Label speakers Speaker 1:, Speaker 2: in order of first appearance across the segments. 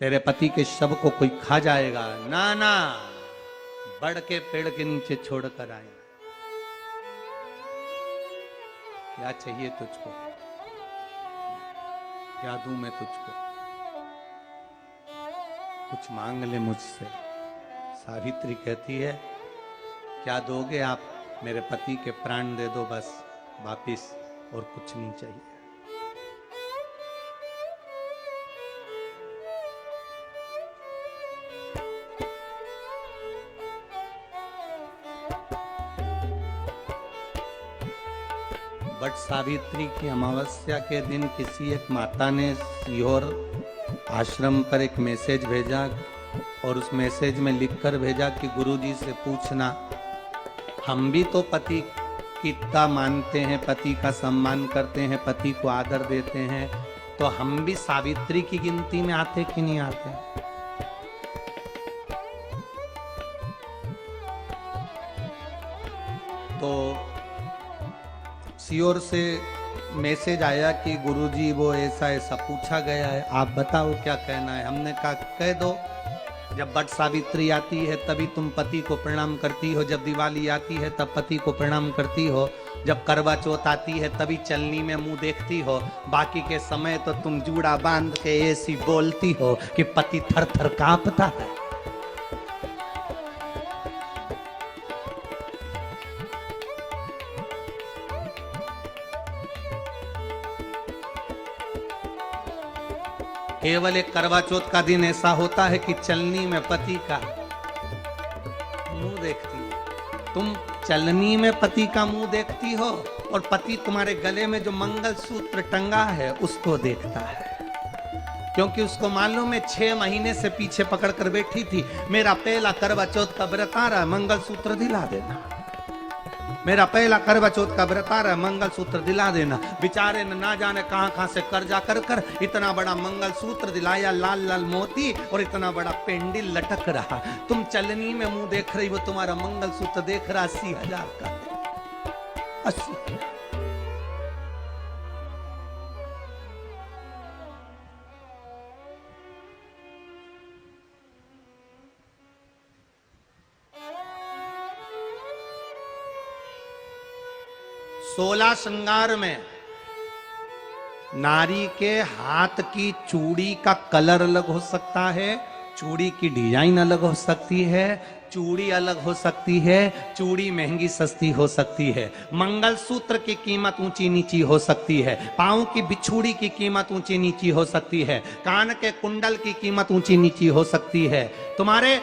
Speaker 1: तेरे पति के शव को कोई खा जाएगा। ना ना, बड़ के पेड़ के नीचे छोड़कर आए। क्या चाहिए तुझको? क्या दूं मैं तुझको? कुछ मांग ले मुझसे। सावित्री कहती है, क्या दोगे आप? मेरे पति के प्राण दे दो बस वापिस, और कुछ नहीं चाहिए। बट सावित्री की अमावस्या के दिन किसी एक माता ने सीहोर आश्रम पर एक मैसेज भेजा, और उस मैसेज में लिखकर भेजा कि गुरुजी से पूछना, हम भी तो पति की इतना मानते हैं, पति का सम्मान करते हैं, पति को आदर देते हैं, तो हम भी सावित्री की गिनती में आते कि नहीं आते? तो सीओर से मैसेज आया कि गुरुजी वो ऐसा ऐसा पूछा गया है, आप बताओ क्या कहना है। हमने कहा कह दो, जब बट सावित्री आती है तभी तुम पति को प्रणाम करती हो, जब दिवाली आती है तब पति को प्रणाम करती हो, जब करवा चौथ आती है तभी चलनी में मुंह देखती हो, बाकी के समय तो तुम जूड़ा बांध के ऐसी बोलती हो कि पति थर थर कांपता है। केवल एक करवा चौथ का दिन ऐसा होता है कि चलनी में पति का मुंह देखती हो। तुम चलनी में पति का मुंह देखती हो, और पति तुम्हारे गले में जो मंगलसूत्र टंगा है उसको देखता है, क्योंकि उसको मालूम है 6 महीने से पीछे पकड़ कर बैठी थी, मेरा पहला करवा चौथ का व्रत आ रहा है, मंगलसूत्र दिला देना। मेरा पहला करवा चौथ का व्रत आ रहा है, मंगलसूत्र दिला देना। बेचारे ने ना जाने कहां से कर्जा कर कर इतना बड़ा मंगलसूत्र दिलाया, लाल लाल मोती, और इतना बड़ा पेंडिल लटक रहा। तुम चलनी में मुंह देख रही हो, तुम्हारा मंगलसूत्र देख रहा 80,000 का, 80। सोलह श्रृंगार में नारी के हाथ की चूड़ी का कलर अलग हो सकता है, चूड़ी की डिजाइन अलग हो सकती है, चूड़ी अलग हो सकती है, चूड़ी महंगी सस्ती हो सकती है, मंगलसूत्र की कीमत ऊंची नीची हो सकती है, पांव की बिछुड़ी की कीमत ऊंची नीची हो सकती है, कान के कुंडल की कीमत ऊंची नीची हो सकती है। तुम्हारे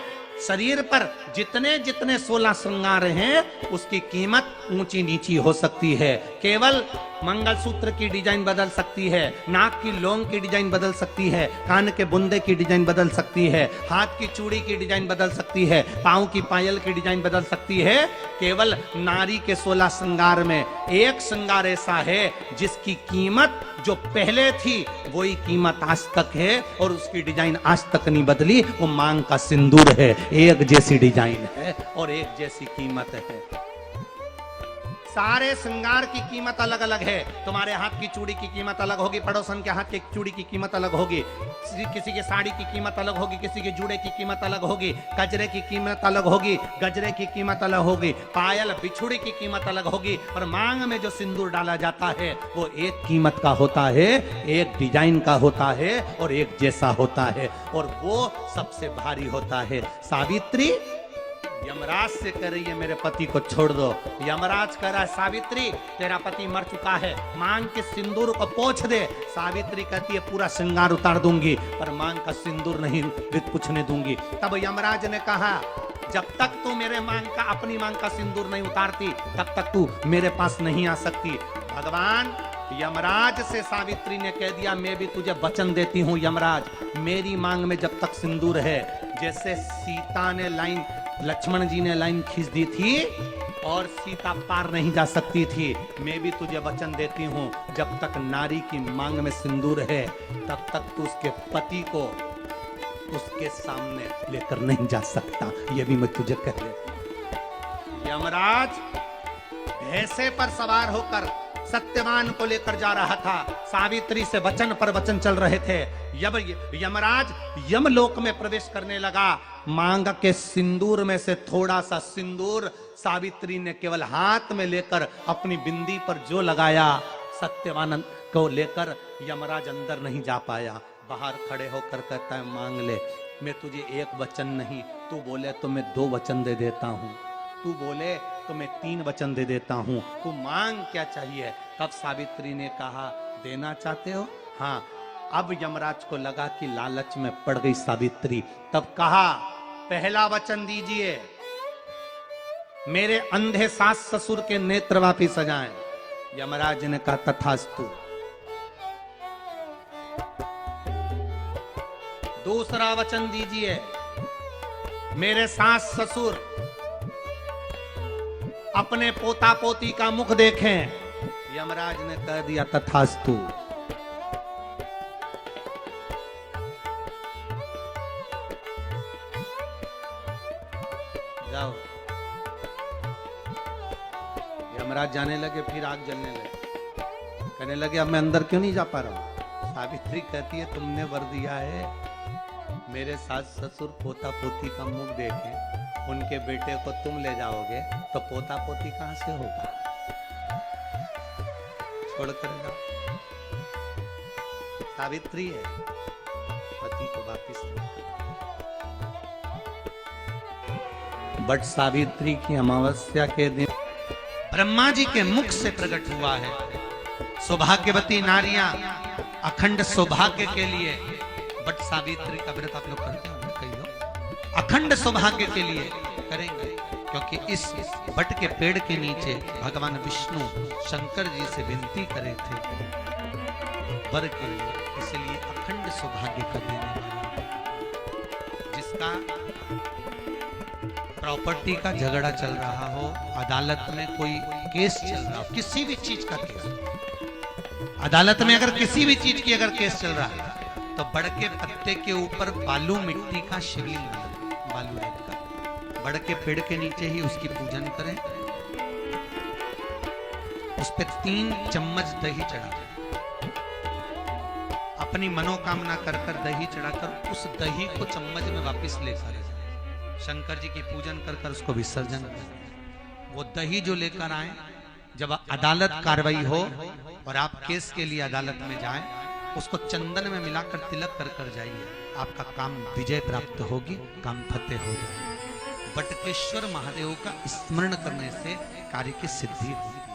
Speaker 1: शरीर पर जितने जितने 16 श्रृंगार हैं उसकी कीमत ऊंची नीची हो सकती है। केवल मंगलसूत्र की डिजाइन बदल सकती है, नाक की लौंग की डिजाइन बदल सकती है, कान के बुंदे की डिजाइन बदल सकती है, हाथ की चूड़ी की डिजाइन बदल सकती है, पांव की पायल की डिजाइन बदल सकती है। केवल नारी के 16 श्रृंगार में एक श्रृंगार ऐसा है जिसकी कीमत जो पहले थी वही कीमत आज तक है, और उसकी डिजाइन आज तक नहीं बदली। वो मांग का सिंदूर है, एक जैसी डिजाइन है और एक जैसी कीमत है। सारे श्रृंगार की कीमत अलग अलग है। तुम्हारे हाथ की चूड़ी की कीमत अलग होगी, पड़ोसन के हाथ की चूड़ी की कीमत अलग होगी, किसी के साड़ी की कीमत अलग होगी, किसी के जूड़े की कीमत अलग होगी, गजरे की कीमत अलग होगी, गजरे की कीमत अलग होगी, पायल बिछुड़ी की कीमत अलग होगी, और मांग में जो सिंदूर डाला जाता है वो एक कीमत का होता है, एक डिजाइन का होता है और एक जैसा होता है, और वो सबसे भारी होता है। सावित्री यमराज से कह रही है मेरे पति को छोड़ दो। यमराज कह रहा है सावित्री तेरा पति मर चुका है, मांग के सिंदूर को पोंछ दे। सावित्री कहती है पूरा श्रृंगार उतार दूंगी पर मांग का सिंदूर नहीं पूछने दूंगी। तब यमराज ने कहा जब तक तू मेरे मांग का अपनी मांग का सिंदूर नहीं उतारती तब तक तू मेरे पास नहीं आ सकती। भगवान यमराज से सावित्री ने कह दिया मैं भी तुझे वचन देती हूँ यमराज, मेरी मांग में जब तक सिंदूर है, जैसे सीता ने लाइन लक्ष्मण जी ने लाइन खींच दी थी और सीता पार नहीं जा सकती थी, मैं भी तुझे वचन देती हूँ जब तक नारी की मांग में सिंदूर है तब तक तू उसके पति को उसके सामने लेकर नहीं जा सकता। ये भी मैं तुझे कह देती हूँ। यमराज भैंसे पर सवार होकर सत्यवान को लेकर जा रहा था। सावित्री से वचन पर वचन चल रहे थे। यमराज यमलोक में प्रवेश करने लगा। मांग के सिंदूर में से थोड़ा सा सिंदूर सावित्री ने केवल हाथ में लेकर अपनी बिंदी पर जो लगाया, सत्यवान को लेकर यमराज अंदर नहीं जा पाया। बाहर खड़े होकर कहता है, मांग ले, मैं तुझे एक वचन नहीं, तू बोले तो मैं 2 वचन दे देता हूं, तू बोले तो मैं 3 वचन दे देता हूं, तू मांग क्या चाहिए। तब सावित्री ने कहा, देना चाहते हो? हाँ। अब यमराज को लगा कि लालच में पड़ गई सावित्री। तब कहा, पहला वचन दीजिए, मेरे अंधे सास ससुर के नेत्र वापिस आ जाएं। यमराज ने कहा, तथास्तु। दूसरा वचन दीजिए, मेरे सास ससुर अपने पोता पोती का मुख देखें। यमराज ने कह दिया, तथास्तु। जाओ। यमराज जाने लगे, फिर आग जलने लगे। कहने लगे, अब मैं अंदर क्यों नहीं जा पा रहा हूं। सावित्री कहती है, तुमने वर दिया है मेरे सास ससुर पोता पोती का मुख देखें, उनके बेटे को तुम ले जाओगे तो पोता पोती कहां से होगा। छोड़ कर जाओ। सावित्री है, पति को वापिस बट सावित्री की अमावस्या के दिन ब्रह्मा जी के मुख से प्रकट हुआ है। सौभाग्यवती नारियां अखंड सौभाग्य के लिए, बट सावित्री का व्रत आप लोग करते होंगे, कई लोग अखंड सौभाग्य के लिए करेंगे, क्योंकि इस बट के पेड़ के नीचे भगवान विष्णु शंकर जी से विनती करे थे वर के लिए, इसलिए अखंड सौभाग्य का देने वाला। जिसका प्रॉपर्टी का झगड़ा चल रहा हो, अदालत में कोई केस चल रहा हो, किसी भी चीज का केस, अदालत में अगर किसी भी चीज की अगर केस चल रहा है, तो बड़ के पत्ते के ऊपर बालू मिट्टी का शिवलिंग, बालू रखकर बड़ के पेड़ के नीचे ही उसकी पूजन करें, उस पे 3 चम्मच दही चढ़ा, अपनी मनोकामना कर कर दही चढ़ाकर उस दही को चम्मच में वापस लेकर शंकर जी की पूजन कर कर उसको विसर्जन करें। वो दही जो लेकर आए, जब अदालत कार्रवाई हो और आप केस के लिए अदालत में जाएं, उसको चंदन में मिलाकर तिलक कर कर जाइए, आपका काम विजय प्राप्त होगी, काम फतेह हो जाएगा। बटकेश्वर महादेव का स्मरण करने से कार्य की सिद्धि होती है।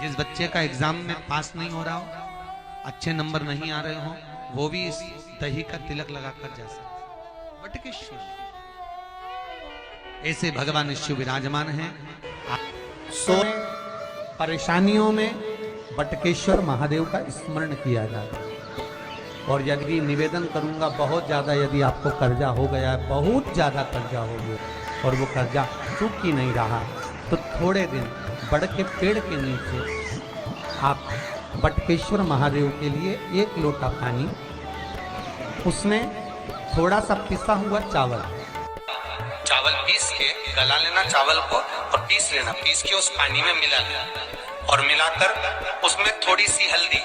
Speaker 1: जिस बच्चे का एग्जाम में पास नहीं हो रहा हो, अच्छे नंबर नहीं आ रहे हो, वो भी इस दही का तिलक लगाकर जा सकते। बटकेश्वर ऐसे भगवान शिव विराजमान हैं। परेशानियों में बटकेश्वर महादेव का स्मरण किया जाता है। और यदि निवेदन करूंगा, बहुत ज्यादा यदि आपको कर्जा हो गया है, बहुत ज्यादा कर्जा हो गया और वो कर्जा चूक ही नहीं रहा, तो थोड़े दिन बड़ के पेड़ के नीचे आप बटकेश्वर महादेव के लिए 1 लोटा पानी, उसमें थोड़ा सा पिसा हुआ चावल पीस के गला लेना, चावल को और पीस लेना, पीस के उस पानी में मिला लेना और मिलाकर उसमें थोड़ी सी हल्दी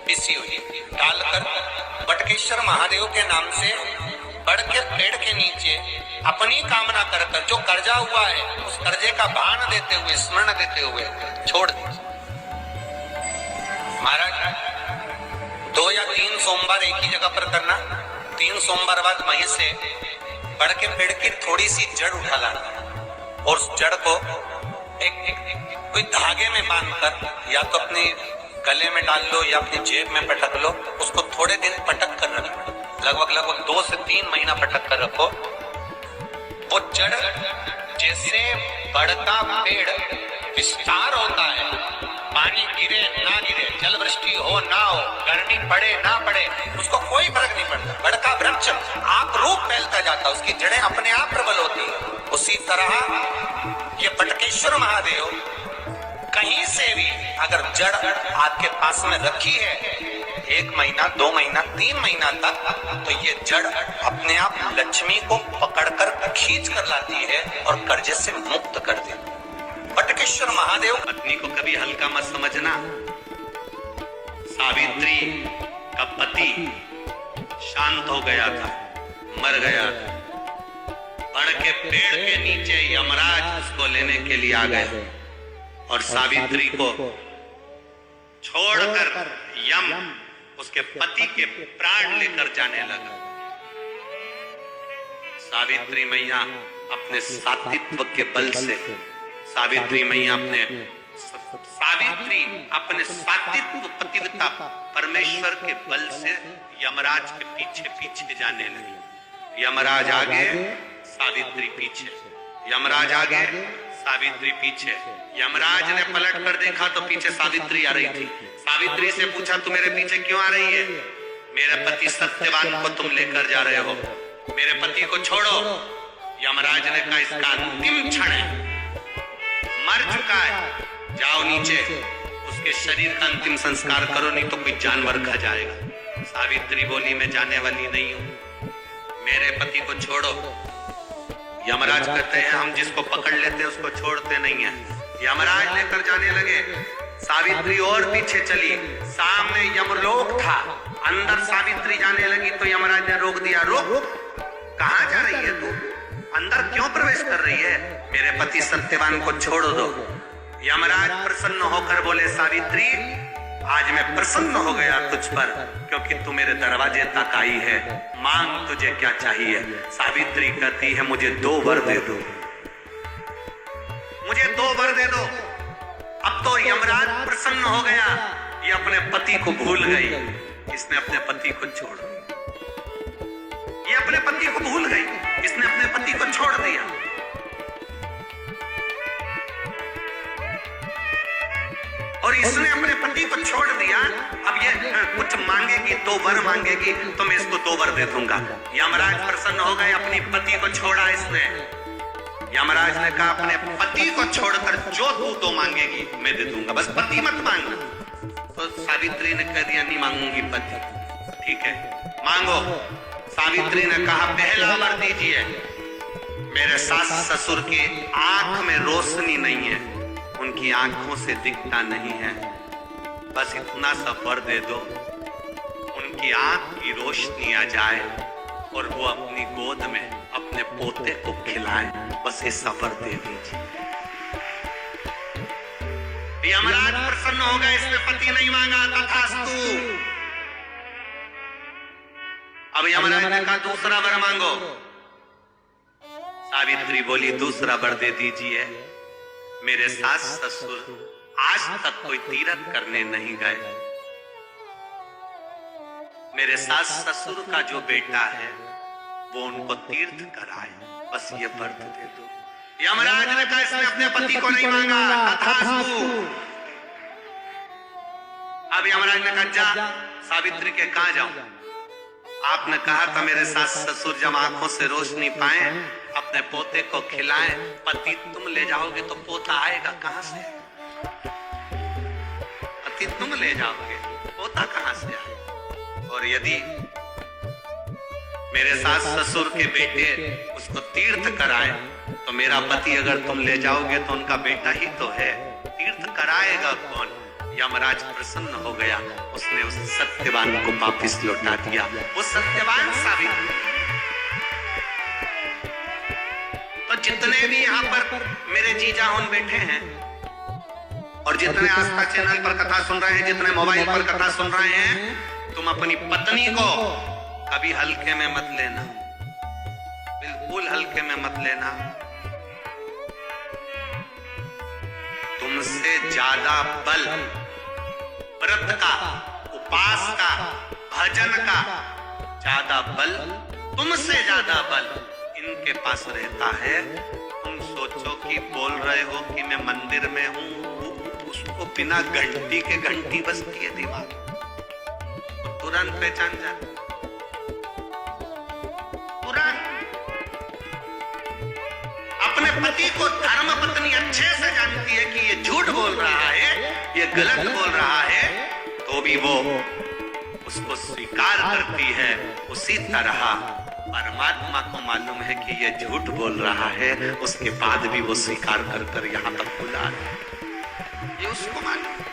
Speaker 1: पिसी हुई डालकर बटकेश्वर महादेव के नाम से बड़ के पेड़ के नीचे अपनी कामना कर कर जो कर्जा हुआ है उस कर्जे का भान देते हुए, स्मरण देते हुए छोड़ दे। महाराज 2 या 3 सोमवार एक ही जगह पर करना, 3 सोमवार बाद वहीं से बड़ के पेड़ की थोड़ी सी जड़ उठा लाना और उस जड़ को कोई धागे में बांधकर या तो अपने गले में डाल लो या अपनी जेब में पटक लो, उसको थोड़े दिन पटक कर रखो, लगभग 2 से 3 महीना पटक कर रखो। वो जड़ जैसे बढ़ता पेड़ विस्तार होता है, पानी गिरे ना गिरे, जल वृष्टि हो ना हो, गर्मी पड़े ना पड़े, उसको कोई फर्क नहीं पड़ता। बड़का वृक्ष आप रूप फैलता जाता, उसकी जड़ें अपने आप प्रबल होती है। उसी तरह ये बटकेश्वर महादेव कहीं से भी अगर जड़ आपके पास में रखी है 1 महीना, 2 महीना, 3 महीना तक, तो ये जड़ अपने आप लक्ष्मी को पकड़कर खींच कर लाती है और कर्जे से मुक्त कर देती है। बटके परमेश्वर महादेव। पत्नी को कभी हल्का मत समझना। सावित्री का पति शांत हो गया था, मर गया था। बड़ के पेड़ के नीचे यमराज उसको लेने के लिए आ गए और सावित्री को छोड़कर यम उसके पति के प्राण लेकर जाने लगा। सावित्री मैया अपने सात्वित्व के बल से, सावित्री अपने सात्वित्व पतिव्रता परमेश्वर के बल से यमराज के पीछे पीछे जाने लगी। यमराज आगे, सावित्री पीछे, यमराज आगे, सावित्री पीछे। यमराज ने पलट कर देखा तो पीछे सावित्री आ रही थी। सावित्री से पूछा, तू मेरे पीछे क्यों आ रही है? मेरे पति सत्यवान को तुम लेकर जा रहे हो, मेरे पति को छोड़ो। यमराज ने कहा, इसका अंतिम क्षण है, मर चुका है, जाओ नीचे उसके शरीर का अंतिम संस्कार करो, नहीं तो कोई जानवर खा जाएगा। सावित्री बोली, मैं जाने वाली नहीं हूं, मेरे पति को छोड़ो। यमराज कहते हैं, हम जिसको पकड़ लेते हैं उसको छोड़ते नहीं है। यमराज लेकर जाने लगे। सावित्री और पीछे चली, सामने यमलोक था, अंदर सावित्री जाने लगी तो यमराज ने रोक दिया। रोक, कहां जा रही है तू? अंदर क्यों प्रवेश कर रही है? मेरे पति सत्यवान को छोड़ दो। यमराज प्रसन्न होकर बोले, सावित्री आज मैं प्रसन्न हो गया तुझ पर, क्योंकि तू मेरे दरवाजे तक आई है, मांग तुझे क्या चाहिए। सावित्री कहती है, मुझे 2 वर दे दो, मुझे 2 वर दे दो। अब तो यमराज प्रसन्न हो गया, ये अपने पति को भूल गई, इसने अपने पति को छोड़ दिया। ये अपने पति को भूल गई, इसने अपने पति को छोड़ दिया। और इसने अपने पति को छोड़ दिया। अब ये कुछ मांगेगी, 2 वर मांगेगी तो मैं इसको 2 वर दे दूंगा। यमराज प्रसन्न हो गए, अपनी पति को छोड़ा इसने। यमराज ने कहा, अपने पति को छोड़कर जो तू 2 मांगेगी मैं दे दूंगा, बस पति मत मांगना। तो सावित्री ने कह दिया, नहीं मांगूंगी पति। ठीक है, मांगो। सावित्री ने कहा, पहला वर दीजिए। मेरे सास ससुर की आंख में रोशनी नहीं है, उनकी आंखों से दिखता नहीं है, बस इतना सा वर दे दो, उनकी आंख की रोशनी आ जाए और वो अपनी गोद में अपने पोते को खिलाए, बस ऐसा वर दे दीजिए। यमराज प्रसन्न हो गए, इसने पति नहीं मांगा, तथास्तु। अब यमराज ने कहा, दूसरा वर मांगो। सावित्री बोली, दूसरा वर दे दीजिए। मेरे सास ससुर आज तक कोई तीर्थ करने नहीं गए, मेरे सास ससुर का जो बेटा है वो उनको तीर्थ कराए, बस ये व्रत दे दो। यमराज ने कहा, इसने अपने पति को नहीं मांगा, तथास्तु। अब यमराज ने कहा, जा सावित्री के कहां जाऊं? आपने कहा था मेरे सास ससुर जब आंखों से रोशनी पाए अपने पोते को खिलाएं, पति तुम ले जाओगे तो पोता आएगा कहां से? पति तुम ले जाओगे, पोता कहां से आएगा? और यदि मेरे सास ससुर के बेटे उसको तीर्थ कराए तो मेरा पति अगर तुम ले जाओगे तो उनका बेटा ही तो है, तीर्थ कराएगा कौन? यमराज प्रसन्न हो गया, उसने उस सत्यवान को वापिस लौटा दिया। वो सत्यवान सावित्री। तो जितने भी यहाँ पर मेरे जीजा उन बैठे हैं और जितने आस्था चैनल पर कथा सुन रहे हैं, जितने मोबाइल पर कथा सुन रहे हैं, तुम अपनी पत्नी को कभी हल्के में मत लेना, बिल्कुल हल्के में मत लेना। तुमसे ज्यादा बल व्रत का, उपास का, भजन का ज्यादा बल, तुमसे ज्यादा बल इनके पास रहता है। तुम सोचो कि बोल रहे हो कि मैं मंदिर में हूं, उसको बिना घंटी के घंटी बजती है दिमाग, तो तुरंत पहचान जाता, तुरंत। अपने पति को धर्म पत्नी अच्छे से जानती है कि ये झूठ बोल रहा है, ये गलत बोल रहा है, तो भी वो उसको स्वीकार करती है। उसी तरह
Speaker 2: परमात्मा को मालूम है कि ये झूठ बोल रहा है, उसके बाद भी वो स्वीकार कर कर यहाँ तक बुला रहा है, ये उसको मालूम है।